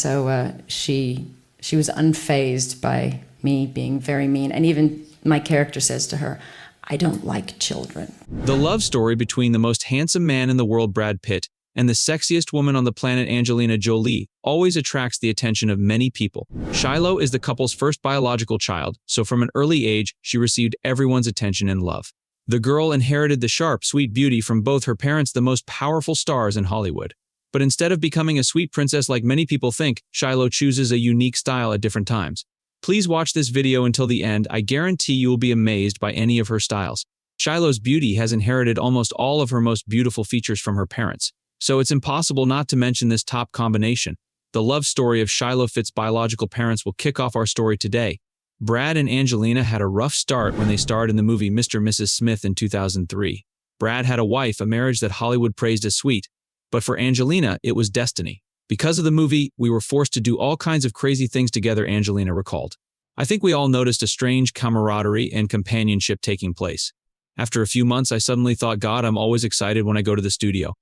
So she was unfazed by me being very mean. And even my character says to her, "I don't like children." The love story between the most handsome man in the world, Brad Pitt, and the sexiest woman on the planet, Angelina Jolie, always attracts the attention of many people. Shiloh is the couple's first biological child, so from an early age, she received everyone's attention and love. The girl inherited the sharp, sweet beauty from both her parents, the most powerful stars in Hollywood. But instead of becoming a sweet princess like many people think, Shiloh chooses a unique style at different times. Please watch this video until the end. I guarantee you will be amazed by any of her styles. Shiloh's beauty has inherited almost all of her most beautiful features from her parents, so it's impossible not to mention this top combination. The love story of Shiloh Pitt's biological parents will kick off our story today. Brad and Angelina had a rough start when they starred in the movie Mr. and Mrs. Smith in 2003. Brad had a wife, a marriage that Hollywood praised as sweet. But for Angelina, it was destiny. Because of the movie, we were forced to do all kinds of crazy things together, Angelina recalled. I think we all noticed a strange camaraderie and companionship taking place. After a few months, I suddenly thought, God, I'm always excited when I go to the studio.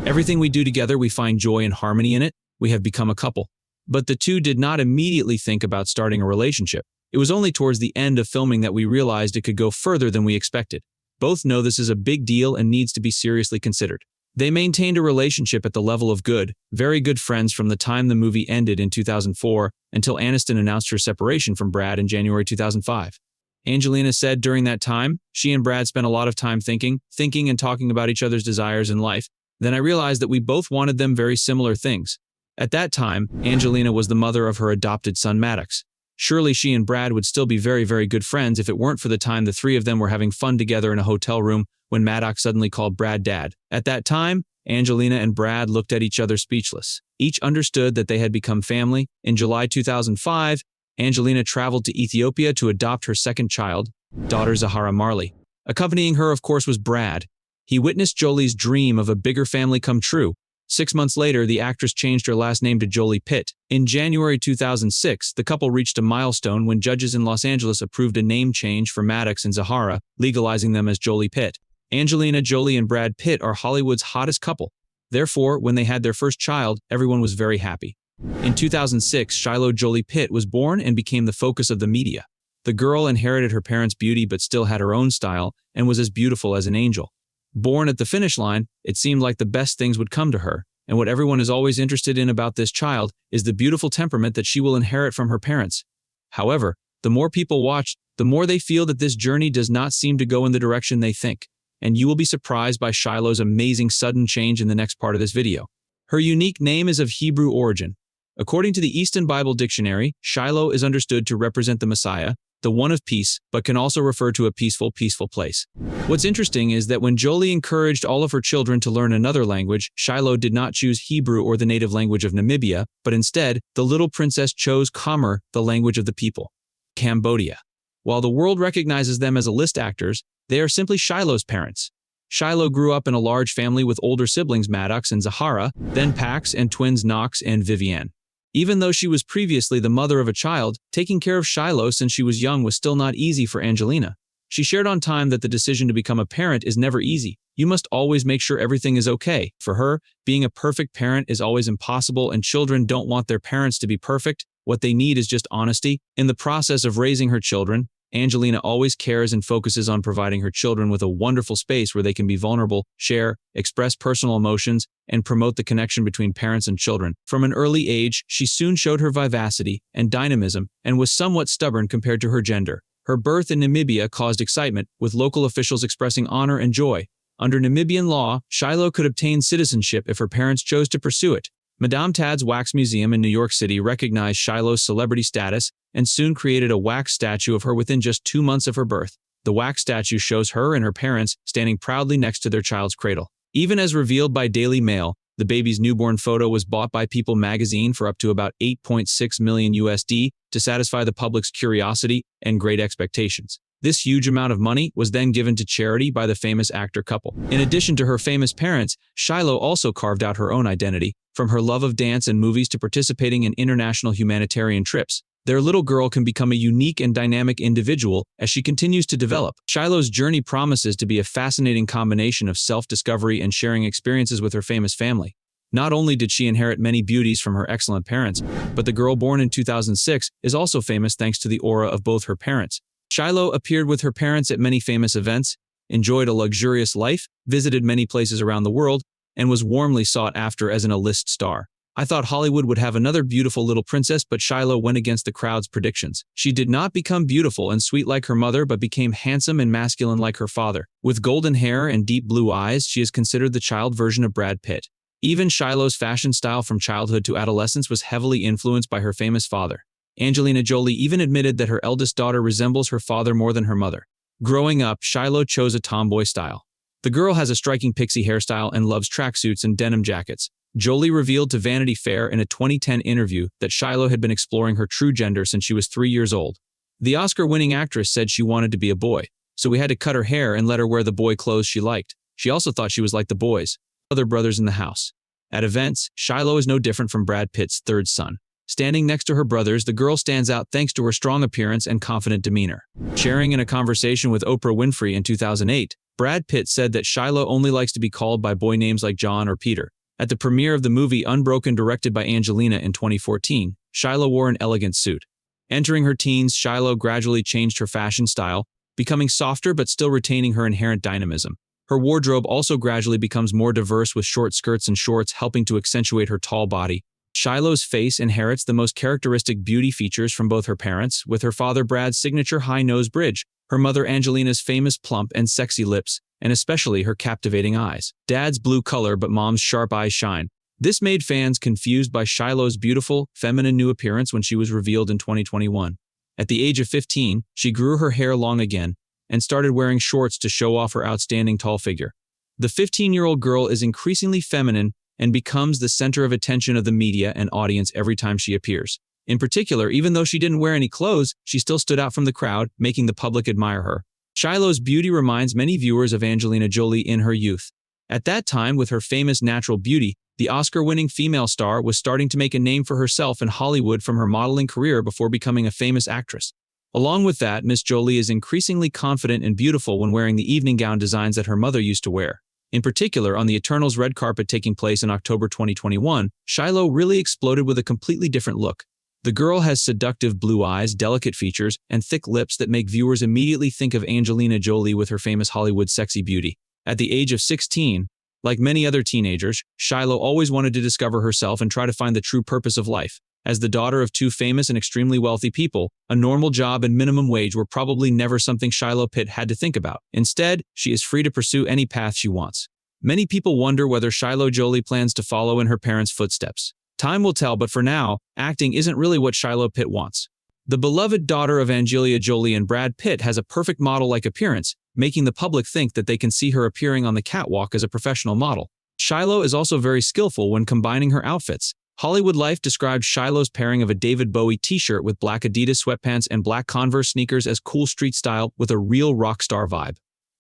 Everything we do together, we find joy and harmony in it. We have become a couple. But the two did not immediately think about starting a relationship. It was only towards the end of filming that we realized it could go further than we expected. Both know this is a big deal and needs to be seriously considered. They maintained a relationship at the level of good, very good friends from the time the movie ended in 2004 until Aniston announced her separation from Brad in January 2005. Angelina said during that time, she and Brad spent a lot of time thinking and talking about each other's desires in life. Then I realized that we both wanted them very similar things. At that time, Angelina was the mother of her adopted son Maddox. Surely she and Brad would still be very, very good friends if it weren't for the time the three of them were having fun together in a hotel room when Maddox suddenly called Brad Dad. At that time, Angelina and Brad looked at each other speechless. Each understood that they had become family. In July 2005, Angelina traveled to Ethiopia to adopt her second child, daughter Zahara Marley. Accompanying her, of course, was Brad. He witnessed Jolie's dream of a bigger family come true. 6 months later, the actress changed her last name to Jolie Pitt. In January 2006, the couple reached a milestone when judges in Los Angeles approved a name change for Maddox and Zahara, legalizing them as Jolie Pitt. Angelina Jolie and Brad Pitt are Hollywood's hottest couple. Therefore, when they had their first child, everyone was very happy. In 2006, Shiloh Jolie Pitt was born and became the focus of the media. The girl inherited her parents' beauty but still had her own style and was as beautiful as an angel. Born at the finish line, it seemed like the best things would come to her, and what everyone is always interested in about this child is the beautiful temperament that she will inherit from her parents. However, the more people watch, the more they feel that this journey does not seem to go in the direction they think. And you will be surprised by Shiloh's amazing sudden change in the next part of this video. Her unique name is of Hebrew origin. According to the Easton Bible Dictionary, Shiloh is understood to represent the Messiah, the one of peace, but can also refer to a peaceful place. What's interesting is that when Jolie encouraged all of her children to learn another language, Shiloh did not choose Hebrew or the native language of Namibia, but instead, the little princess chose Khmer, the language of the people, Cambodia. While the world recognizes them as A-list actors, they are simply Shiloh's parents. Shiloh grew up in a large family with older siblings Maddox and Zahara, then Pax and twins Knox and Vivienne. Even though she was previously the mother of a child, taking care of Shiloh since she was young was still not easy for Angelina. She shared on time that the decision to become a parent is never easy. You must always make sure everything is okay. For her, being a perfect parent is always impossible, and children don't want their parents to be perfect. What they need is just honesty. In the process of raising her children, Angelina always cares and focuses on providing her children with a wonderful space where they can be vulnerable, share, express personal emotions, and promote the connection between parents and children. From an early age, she soon showed her vivacity and dynamism and was somewhat stubborn compared to her gender. Her birth in Namibia caused excitement, with local officials expressing honor and joy. Under Namibian law, Shiloh could obtain citizenship if her parents chose to pursue it. Madame Tad's Wax Museum in New York City recognized Shiloh's celebrity status and soon created a wax statue of her within just 2 months of her birth. The wax statue shows her and her parents standing proudly next to their child's cradle. Even as revealed by Daily Mail, the baby's newborn photo was bought by People magazine for up to about $8.6 million USD to satisfy the public's curiosity and great expectations. This huge amount of money was then given to charity by the famous actor couple. In addition to her famous parents, Shiloh also carved out her own identity, from her love of dance and movies to participating in international humanitarian trips. Their little girl can become a unique and dynamic individual as she continues to develop. Shiloh's journey promises to be a fascinating combination of self-discovery and sharing experiences with her famous family. Not only did she inherit many beauties from her excellent parents, but the girl born in 2006 is also famous thanks to the aura of both her parents. Shiloh appeared with her parents at many famous events, enjoyed a luxurious life, visited many places around the world, and was warmly sought after as an A-list star. I thought Hollywood would have another beautiful little princess, but Shiloh went against the crowd's predictions. She did not become beautiful and sweet like her mother, but became handsome and masculine like her father. With golden hair and deep blue eyes, she is considered the child version of Brad Pitt. Even Shiloh's fashion style from childhood to adolescence was heavily influenced by her famous father. Angelina Jolie even admitted that her eldest daughter resembles her father more than her mother. Growing up, Shiloh chose a tomboy style. The girl has a striking pixie hairstyle and loves tracksuits and denim jackets. Jolie revealed to Vanity Fair in a 2010 interview that Shiloh had been exploring her true gender since she was 3 years old. The Oscar-winning actress said she wanted to be a boy, so we had to cut her hair and let her wear the boy clothes she liked. She also thought she was like the boys, other brothers in the house. At events, Shiloh is no different from Brad Pitt's third son. Standing next to her brothers, the girl stands out thanks to her strong appearance and confident demeanor. Sharing in a conversation with Oprah Winfrey in 2008, Brad Pitt said that Shiloh only likes to be called by boy names like John or Peter. At the premiere of the movie Unbroken, directed by Angelina in 2014, Shiloh wore an elegant suit. Entering her teens, Shiloh gradually changed her fashion style, becoming softer but still retaining her inherent dynamism. Her wardrobe also gradually becomes more diverse, with short skirts and shorts helping to accentuate her tall body. Shiloh's face inherits the most characteristic beauty features from both her parents, with her father Brad's signature high nose bridge, her mother Angelina's famous plump and sexy lips, and especially her captivating eyes. Dad's blue color but mom's sharp eyes shine. This made fans confused by Shiloh's beautiful, feminine new appearance when she was revealed in 2021. At the age of 15, she grew her hair long again and started wearing shorts to show off her outstanding tall figure. The 15-year-old girl is increasingly feminine and becomes the center of attention of the media and audience every time she appears. In particular, even though she didn't wear any clothes, she still stood out from the crowd, making the public admire her. Shiloh's beauty reminds many viewers of Angelina Jolie in her youth. At that time, with her famous natural beauty, the Oscar-winning female star was starting to make a name for herself in Hollywood from her modeling career before becoming a famous actress. Along with that, Miss Jolie is increasingly confident and beautiful when wearing the evening gown designs that her mother used to wear. In particular, on the Eternals red carpet taking place in October 2021, Shiloh really exploded with a completely different look. The girl has seductive blue eyes, delicate features, and thick lips that make viewers immediately think of Angelina Jolie with her famous Hollywood sexy beauty. At the age of 16, like many other teenagers, Shiloh always wanted to discover herself and try to find the true purpose of life. As the daughter of two famous and extremely wealthy people, a normal job and minimum wage were probably never something Shiloh Pitt had to think about. Instead, she is free to pursue any path she wants. Many people wonder whether Shiloh Jolie plans to follow in her parents' footsteps. Time will tell, but for now, acting isn't really what Shiloh Pitt wants. The beloved daughter of Angelina Jolie and Brad Pitt has a perfect model-like appearance, making the public think that they can see her appearing on the catwalk as a professional model. Shiloh is also very skillful when combining her outfits. Hollywood Life described Shiloh's pairing of a David Bowie t-shirt with black Adidas sweatpants and black Converse sneakers as cool street style with a real rock star vibe.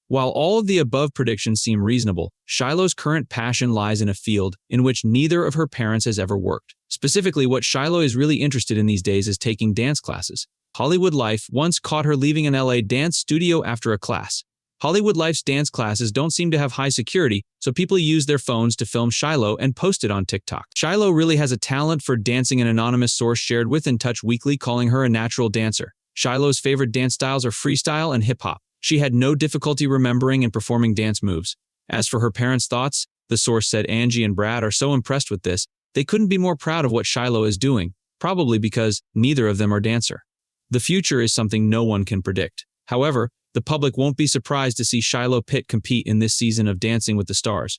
While all of the above predictions seem reasonable, Shiloh's current passion lies in a field in which neither of her parents has ever worked. Specifically, what Shiloh is really interested in these days is taking dance classes. Hollywood Life once caught her leaving an LA dance studio after a class. Hollywood Life's dance classes don't seem to have high security, so people use their phones to film Shiloh and post it on TikTok. Shiloh really has a talent for dancing, an anonymous source shared with In Touch Weekly, calling her a natural dancer. Shiloh's favorite dance styles are freestyle and hip-hop. She had no difficulty remembering and performing dance moves. As for her parents' thoughts, the source said Angie and Brad are so impressed with this, they couldn't be more proud of what Shiloh is doing, probably because neither of them are dancer. The future is something no one can predict. However, the public won't be surprised to see Shiloh Pitt compete in this season of Dancing with the Stars.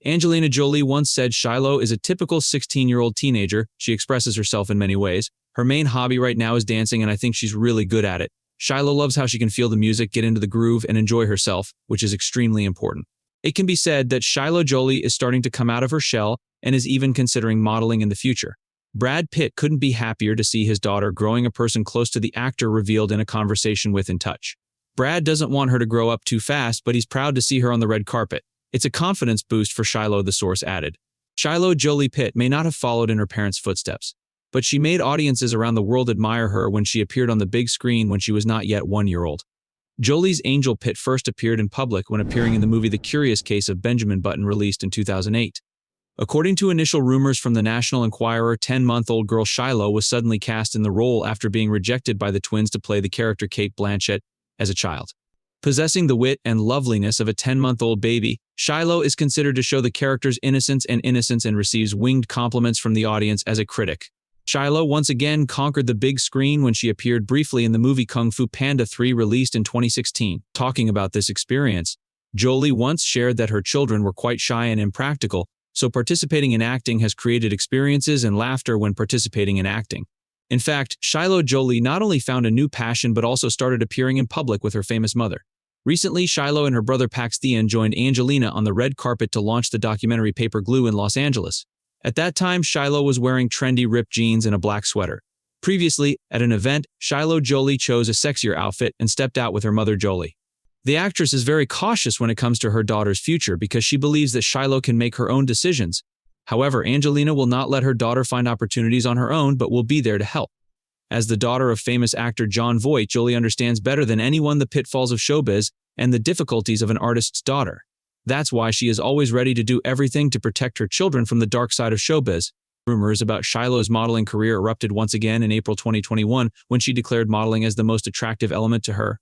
Angelina Jolie once said Shiloh is a typical 16-year-old teenager. She expresses herself in many ways. Her main hobby right now is dancing, and I think she's really good at it. Shiloh loves how she can feel the music, get into the groove, and enjoy herself, which is extremely important. It can be said that Shiloh Jolie is starting to come out of her shell and is even considering modeling in the future. Brad Pitt couldn't be happier to see his daughter growing a person close to the actor, revealed in a conversation with In Touch. Brad doesn't want her to grow up too fast, but he's proud to see her on the red carpet. It's a confidence boost for Shiloh, the source added. Shiloh Jolie Pitt may not have followed in her parents' footsteps, but she made audiences around the world admire her when she appeared on the big screen when she was not yet 1 year old. Jolie's Angel Pitt first appeared in public when appearing in the movie The Curious Case of Benjamin Button, released in 2008. According to initial rumors from the National Enquirer, 10-month-old girl Shiloh was suddenly cast in the role after being rejected by the twins to play the character Cate Blanchett as a child. Possessing the wit and loveliness of a 10-month-old baby, Shiloh is considered to show the character's innocence and receives winged compliments from the audience as a critic. Shiloh once again conquered the big screen when she appeared briefly in the movie Kung Fu Panda 3 released in 2016. Talking about this experience, Jolie once shared that her children were quite shy and impractical, so participating in acting has created experiences and laughter when participating in acting. In fact, Shiloh Jolie not only found a new passion but also started appearing in public with her famous mother. Recently, Shiloh and her brother Paxton joined Angelina on the red carpet to launch the documentary Paper Glue in Los Angeles. At that time, Shiloh was wearing trendy ripped jeans and a black sweater. Previously, at an event, Shiloh Jolie chose a sexier outfit and stepped out with her mother Jolie. The actress is very cautious when it comes to her daughter's future because she believes that Shiloh can make her own decisions. However, Angelina will not let her daughter find opportunities on her own but will be there to help. As the daughter of famous actor Jon Voight, Jolie understands better than anyone the pitfalls of showbiz and the difficulties of an artist's daughter. That's why she is always ready to do everything to protect her children from the dark side of showbiz. Rumors about Shiloh's modeling career erupted once again in April 2021 when she declared modeling as the most attractive element to her.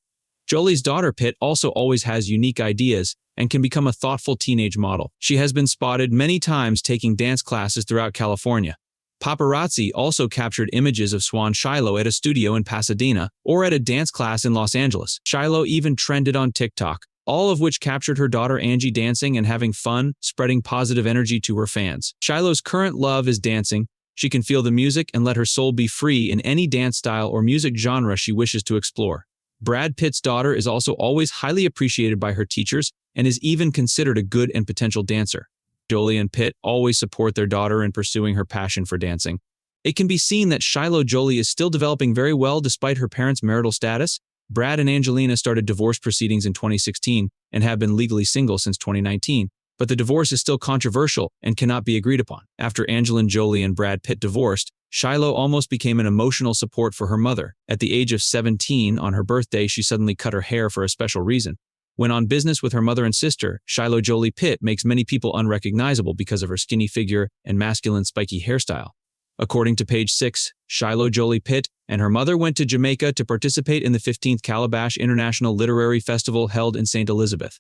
Jolie's daughter Pitt also always has unique ideas and can become a thoughtful teenage model. She has been spotted many times taking dance classes throughout California. Paparazzi also captured images of Swan Shiloh at a studio in Pasadena or at a dance class in Los Angeles. Shiloh even trended on TikTok, all of which captured her daughter Angie dancing and having fun, spreading positive energy to her fans. Shiloh's current love is dancing. She can feel the music and let her soul be free in any dance style or music genre she wishes to explore. Brad Pitt's daughter is also always highly appreciated by her teachers and is even considered a good and potential dancer. Jolie and Pitt always support their daughter in pursuing her passion for dancing. It can be seen that Shiloh Jolie is still developing very well despite her parents' marital status. Brad and Angelina started divorce proceedings in 2016 and have been legally single since 2019, but the divorce is still controversial and cannot be agreed upon. After Angelina Jolie and Brad Pitt divorced, Shiloh almost became an emotional support for her mother. At the age of 17, on her birthday, she suddenly cut her hair for a special reason. When on business with her mother and sister, Shiloh Jolie Pitt makes many people unrecognizable because of her skinny figure and masculine spiky hairstyle. According to page 6, Shiloh Jolie Pitt and her mother went to Jamaica to participate in the 15th Calabash International Literary Festival held in St. Elizabeth.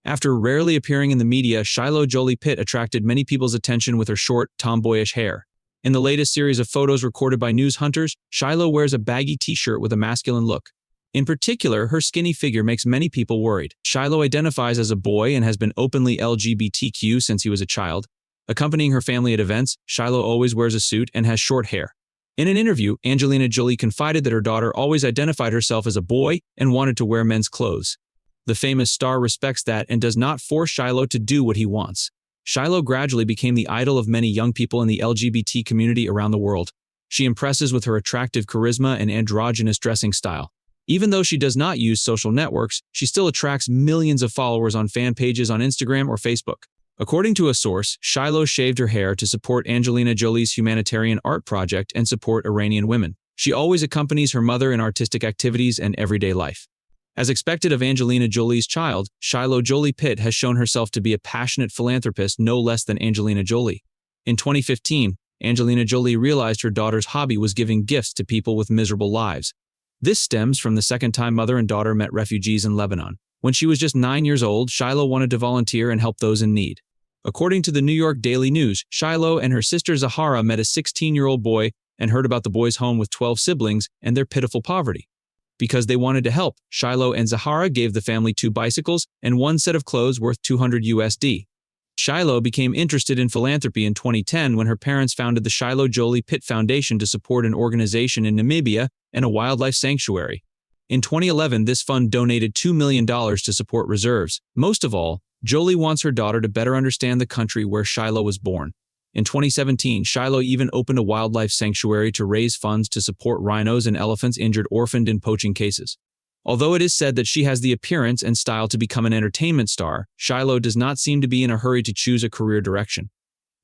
After rarely appearing in the media, Shiloh Jolie Pitt attracted many people's attention with her short, tomboyish hair. In the latest series of photos recorded by news hunters, Shiloh wears a baggy t-shirt with a masculine look. In particular, her skinny figure makes many people worried. Shiloh identifies as a boy and has been openly LGBTQ since he was a child. Accompanying her family at events, Shiloh always wears a suit and has short hair. In an interview, Angelina Jolie confided that her daughter always identified herself as a boy and wanted to wear men's clothes. The famous star respects that and does not force Shiloh to do what he wants. Shiloh gradually became the idol of many young people in the LGBT community around the world. She impresses with her attractive charisma and androgynous dressing style. Even though she does not use social networks, she still attracts millions of followers on fan pages on Instagram or Facebook. According to a source, Shiloh shaved her hair to support Angelina Jolie's humanitarian art project and support Iranian women. She always accompanies her mother in artistic activities and everyday life. As expected of Angelina Jolie's child, Shiloh Jolie Pitt has shown herself to be a passionate philanthropist no less than Angelina Jolie. In 2015, Angelina Jolie realized her daughter's hobby was giving gifts to people with miserable lives. This stems from the second time mother and daughter met refugees in Lebanon. When she was just 9 years old, Shiloh wanted to volunteer and help those in need. According to the New York Daily News, Shiloh and her sister Zahara met a 16-year-old boy and heard about the boy's home with 12 siblings and their pitiful poverty. Because they wanted to help, Shiloh and Zahara gave the family 2 bicycles and 1 set of clothes worth $200. Shiloh became interested in philanthropy in 2010 when her parents founded the Shiloh Jolie Pitt Foundation to support an organization in Namibia and a wildlife sanctuary. In 2011, this fund donated $2 million to support reserves. Most of all, Jolie wants her daughter to better understand the country where Shiloh was born. In 2017, Shiloh even opened a wildlife sanctuary to raise funds to support rhinos and elephants injured orphaned in poaching cases. Although it is said that she has the appearance and style to become an entertainment star, Shiloh does not seem to be in a hurry to choose a career direction.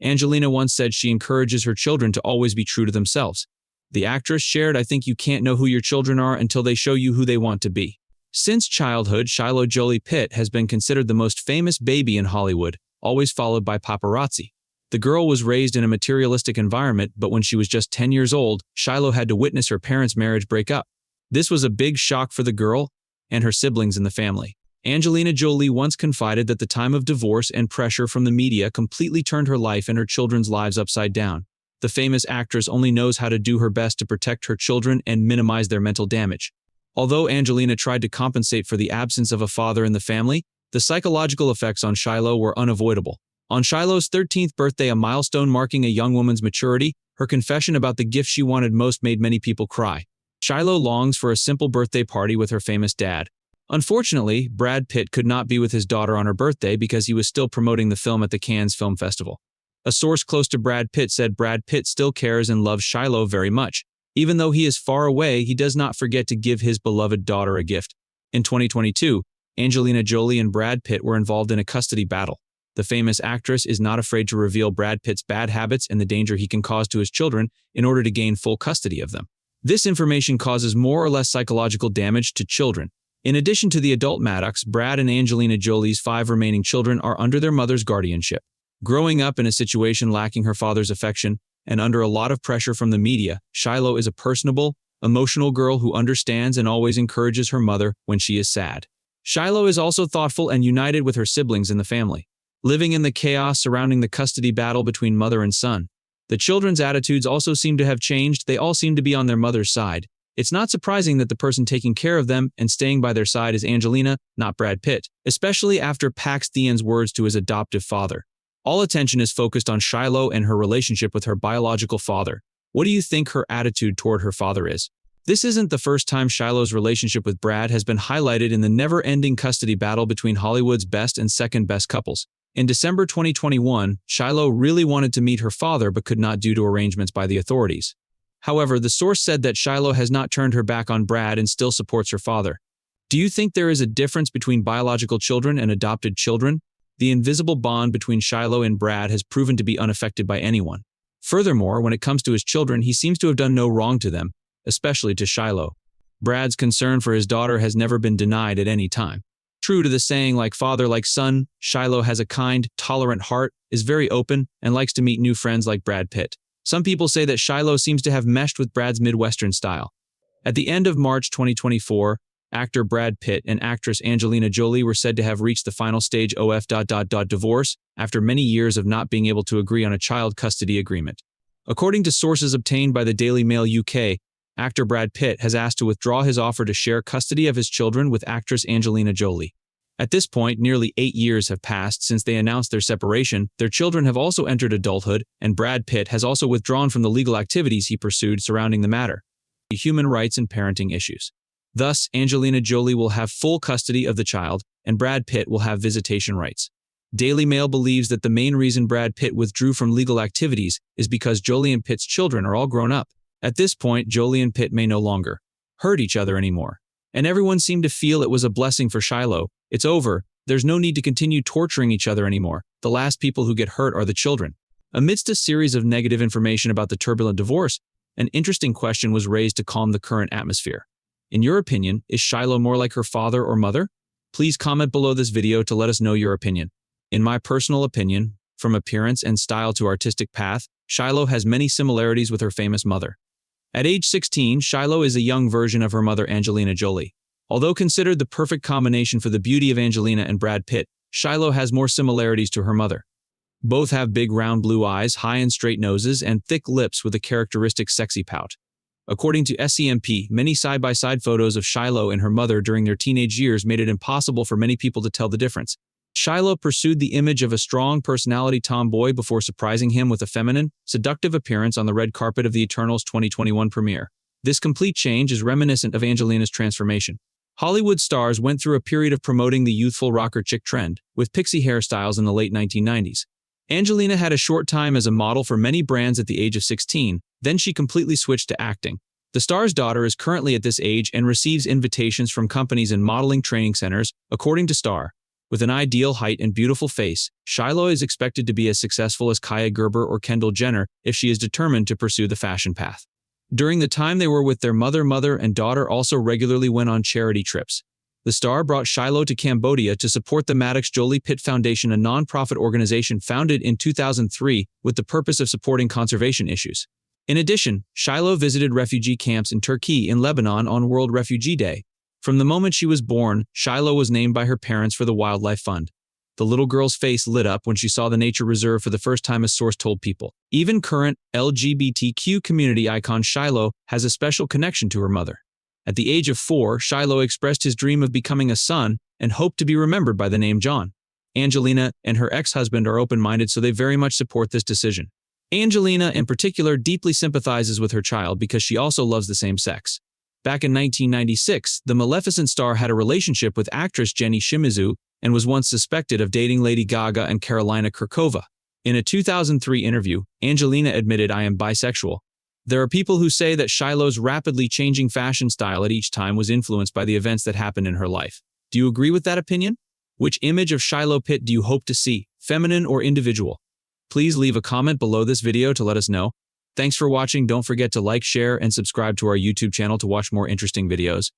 Angelina once said she encourages her children to always be true to themselves. The actress shared, "I think you can't know who your children are until they show you who they want to be." Since childhood, Shiloh Jolie Pitt has been considered the most famous baby in Hollywood, always followed by paparazzi. The girl was raised in a materialistic environment, but when she was just 10 years old, Shiloh had to witness her parents' marriage break up. This was a big shock for the girl and her siblings in the family. Angelina Jolie once confided that the time of divorce and pressure from the media completely turned her life and her children's lives upside down. The famous actress only knows how to do her best to protect her children and minimize their mental damage. Although Angelina tried to compensate for the absence of a father in the family, the psychological effects on Shiloh were unavoidable. On Shiloh's 13th birthday, a milestone marking a young woman's maturity, her confession about the gift she wanted most made many people cry. Shiloh longs for a simple birthday party with her famous dad. Unfortunately, Brad Pitt could not be with his daughter on her birthday because he was still promoting the film at the Cannes Film Festival. A source close to Brad Pitt said Brad Pitt still cares and loves Shiloh very much. Even though he is far away, he does not forget to give his beloved daughter a gift. In 2022, Angelina Jolie and Brad Pitt were involved in a custody battle. The famous actress is not afraid to reveal Brad Pitt's bad habits and the danger he can cause to his children in order to gain full custody of them. This information causes more or less psychological damage to children. In addition to the adult Maddox, Brad and Angelina Jolie's 5 remaining children are under their mother's guardianship. Growing up in a situation lacking her father's affection and under a lot of pressure from the media, Shiloh is a personable, emotional girl who understands and always encourages her mother when she is sad. Shiloh is also thoughtful and united with her siblings in the family. Living in the chaos surrounding the custody battle between mother and son, the children's attitudes also seem to have changed. They all seem to be on their mother's side. It's not surprising that the person taking care of them and staying by their side is Angelina, not Brad Pitt, especially after Pax Theon's words to his adoptive father. All attention is focused on Shiloh and her relationship with her biological father. What do you think her attitude toward her father is? This isn't the first time Shiloh's relationship with Brad has been highlighted in the never-ending custody battle between Hollywood's best and second-best couples. In December 2021, Shiloh really wanted to meet her father but could not due to arrangements by the authorities. However, the source said that Shiloh has not turned her back on Brad and still supports her father. Do you think there is a difference between biological children and adopted children? The invisible bond between Shiloh and Brad has proven to be unaffected by anyone. Furthermore, when it comes to his children, he seems to have done no wrong to them, especially to Shiloh. Brad's concern for his daughter has never been denied at any time. True to the saying like father like son, Shiloh has a kind, tolerant heart, is very open, and likes to meet new friends like Brad Pitt. Some people say that Shiloh seems to have meshed with Brad's Midwestern style. At the end of March 2024, actor Brad Pitt and actress Angelina Jolie were said to have reached the final stage of divorce after many years of not being able to agree on a child custody agreement. According to sources obtained by the Daily Mail UK, actor Brad Pitt has asked to withdraw his offer to share custody of his children with actress Angelina Jolie. At this point, nearly 8 years have passed since they announced their separation. Their children have also entered adulthood, and Brad Pitt has also withdrawn from the legal activities he pursued surrounding the matter. Human rights and parenting issues. Thus, Angelina Jolie will have full custody of the child, and Brad Pitt will have visitation rights. Daily Mail believes that the main reason Brad Pitt withdrew from legal activities is because Jolie and Pitt's children are all grown up. At this point, Jolie and Pitt may no longer hurt each other anymore. And everyone seemed to feel it was a blessing for Shiloh. It's over. There's no need to continue torturing each other anymore. The last people who get hurt are the children. Amidst a series of negative information about the turbulent divorce, an interesting question was raised to calm the current atmosphere. In your opinion, is Shiloh more like her father or mother? Please comment below this video to let us know your opinion. In my personal opinion, from appearance and style to artistic path, Shiloh has many similarities with her famous mother. At age 16, Shiloh is a young version of her mother Angelina Jolie. Although considered the perfect combination for the beauty of Angelina and Brad Pitt, Shiloh has more similarities to her mother. Both have big round blue eyes, high and straight noses, and thick lips with a characteristic sexy pout. According to SCMP, many side-by-side photos of Shiloh and her mother during their teenage years made it impossible for many people to tell the difference. Shiloh pursued the image of a strong personality tomboy before surprising him with a feminine, seductive appearance on the red carpet of the Eternals 2021 premiere. This complete change is reminiscent of Angelina's transformation. Hollywood stars went through a period of promoting the youthful rocker chick trend, with pixie hairstyles in the late 1990s. Angelina had a short time as a model for many brands at the age of 16, then she completely switched to acting. The star's daughter is currently at this age and receives invitations from companies and modeling training centers, according to Star. With an ideal height and beautiful face, Shiloh is expected to be as successful as Kaya Gerber or Kendall Jenner if she is determined to pursue the fashion path. During the time they were with their mother and daughter also regularly went on charity trips. The star brought Shiloh to Cambodia to support the Maddox Jolie Pitt Foundation, a non-profit organization founded in 2003 with the purpose of supporting conservation issues. In addition, Shiloh visited refugee camps in Turkey and Lebanon on World Refugee Day. From the moment she was born, Shiloh was named by her parents for the Wildlife Fund. The little girl's face lit up when she saw the nature reserve for the first time, a source told People. Even current LGBTQ community icon Shiloh has a special connection to her mother. At the age of 4, Shiloh expressed his dream of becoming a son and hoped to be remembered by the name John. Angelina and her ex-husband are open-minded, so they very much support this decision. Angelina, in particular, deeply sympathizes with her child because she also loves the same sex. Back in 1996, the Maleficent star had a relationship with actress Jenny Shimizu and was once suspected of dating Lady Gaga and Karolina Kurkova. In a 2003 interview, Angelina admitted, "I am bisexual." There are people who say that Shiloh's rapidly changing fashion style at each time was influenced by the events that happened in her life. Do you agree with that opinion? Which image of Shiloh Pitt do you hope to see, feminine or individual? Please leave a comment below this video to let us know. Thanks for watching. Don't forget to like, share, and subscribe to our YouTube channel to watch more interesting videos.